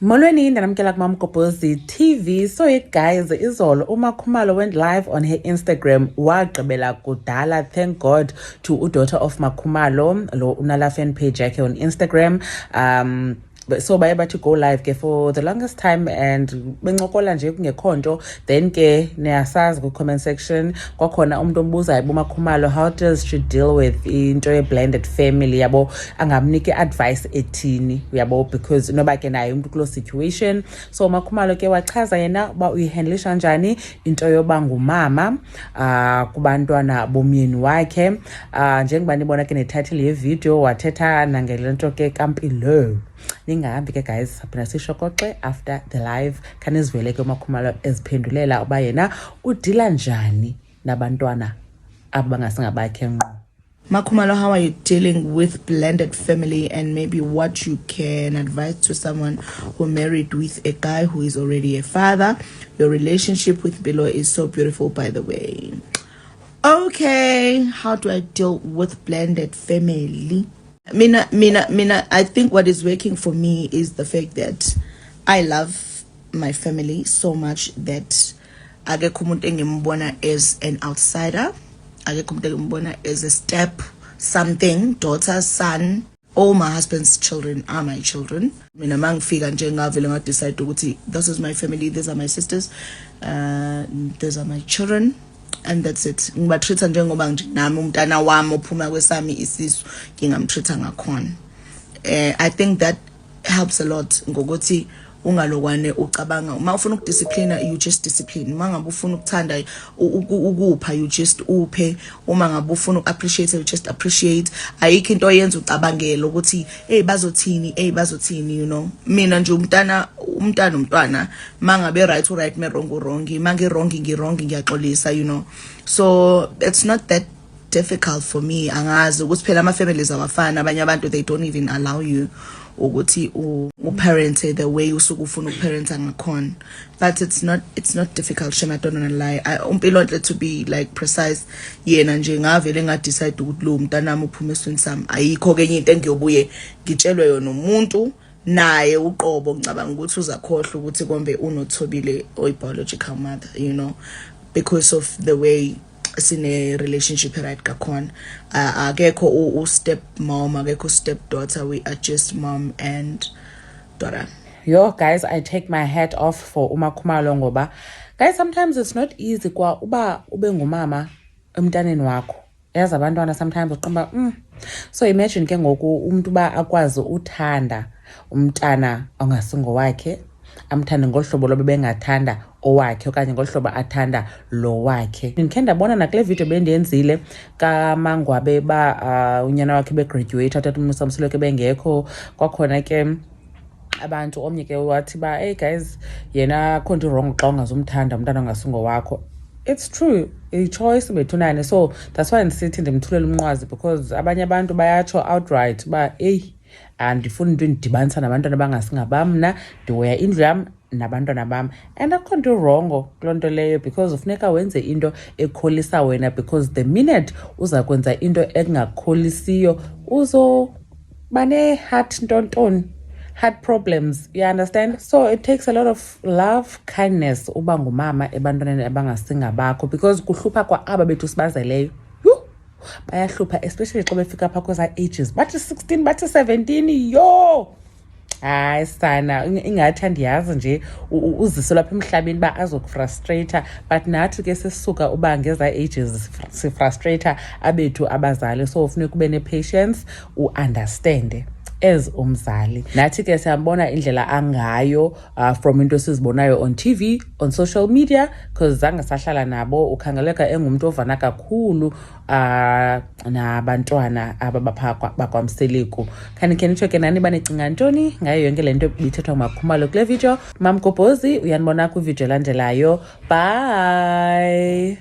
Molweni ndanamkela kuMamgobhozi TV. So guys, izolo uMakhumalo went live on her Instagram wagqibela kudala. Thank God to udaughter of Makhumalo lo unala fan page yakhe on Instagram. But so baye bathi go live ke for the longest time and bencokola nje kungekhonto. Then ke niyasazi ku comment section kwakhona umuntu ombuzayo uMakhumalo how does she deal with into ye blended family yabo, angamniki advice ethini yabo, because noba ke naye umuntu kulo situation. So Makhumalo ke wachaza yena uba uyihandlisha njani into yoba ngumama kubantwana bomyeni wakhe. Njengoba nibona ke ne-title ye video wathetha nangelento ke kaMpilo. Ningahambi ke guys, sapina sishokoxe after the live kanizivele ke uMakhumalo eziphendulela uba yena udila njani nabantwana abangasingabakhe ngqo. Makhumalo, how are you dealing with blended family, and maybe what you can advise to someone who married with a guy who is already a father? Your relationship with Bilo is so beautiful, by the way. Okay, how do I deal with blended family? Mina, I think what is working for me is the fact that I love my family so much that akekho umuntu engimbona as an outsider, akekho umuntu engimbona as a step something, daughter, son. All my husband's children are my children. Mina mangifika nje ngavele ngadecide ukuthi this is my family, these are my sisters, these are my children, and that's it. Ngibatreata njengoba nje nami umntana wami ophuma kwesami isisu ngingamtreata ngakhona. I think that helps a lot ngokuthi ungalokwane ucabanga uma ufuna ukudiscipline you just discipline, uma ngabe ufuna ukuthanda ukupha you just uphe, uma ngabe ufuna uappreciate you just appreciate. Ayikho into oyenza ucabangela ukuthi bazothini, you know. Mina nje umntwana mangabe right right me wrong mangi wrong ngiyaxolisa, you know. So it's not that difficult for me. Angazi ukuthi phela ama families awafana, abanye abantu they don't even allow you ukuthi uparent the way usuke ufuna uparenta ngakhona. But it's not difficult, Shem, I don't wanna lie. Umpilo, to be like precise, yena nje ngavele ngadecide ukuthi lo mntanami uphuma esweni sami ayikho kenye into engiyobuye ngitshelwe yona umuntu naye uqobo ngicabanga ukuthi uzakhohlwa ukuthi kombe unothobile oy biological mother, you know, because of the way sine relationship right kakhona. Akekho u step mom, akekho step daughter, we are just mom and daughter. Yo guys, I take my hat off for uMakhumalo ngoba guys, sometimes it's not easy kwa uba ube ngumama emntaneni wakho. Yazi abantwana sometimes uqamba so imagine ke ngoku umuntu ba akwazi uthanda umntana ongasingo wakhe, amthanda ngohlobo lobe bengathanda owakhe okanye ngohlobo athanda lo wakhe. Ndikhe ndabona nakule video bendiyenzile kaMangwabe ba unyana wakhe begraduate athatha umsamselo ke bengekho, kwakhona ke abantu omnye ke wathi ba hey guys yena khonto wrong xa ungazumthanda umntana ongasingo wakho. It's true, a choice bethunane. So that's why ndisithi ndimthulela umnqwazi, because abanye abantu bayatsho outright ba hey andifuni into endidibanisa nabantwana abangasingabam, mna ndihoya indlu yam nabantwana bam. And akho nto wrongo kuloo nto leyo, because ufuneka wenze into ekholisa wena, because the minute uza kwenza into engakholisiyo uzoba ne-heart heart problems, you understand? So it takes a lot of love, kindness uba ngumama ebantwaneni abangasingabakho, because kuhlupha kwa aba bethu sibazeleyo bayahlupha, especially xa befika phaa kweza ages bathi 16 bathi 17. Yo hayi sana, ingathi andiyazi nje uzise lapha emhlabeni uba azokufrustrata, but nathi ke sisuka uba ngeza ages sifrustrata abethu abazali. So ufuneka ube ne-patience, u-understande as umzali. Nathi ke siyambona indlela angayo from into sizibonayo on TV, on social media, because zange sahlala nabo. Ukhangeleka engumuntu ovana kakhulu nabantwana ababapha bakwamseliku. Khanikhe nitsho ke nani banicinga ntoni ngayo yonke le nto ibithethwa nguMakhumalo kule video. Mamgobhozi uyanibona kwivideo elandelayo. Bye.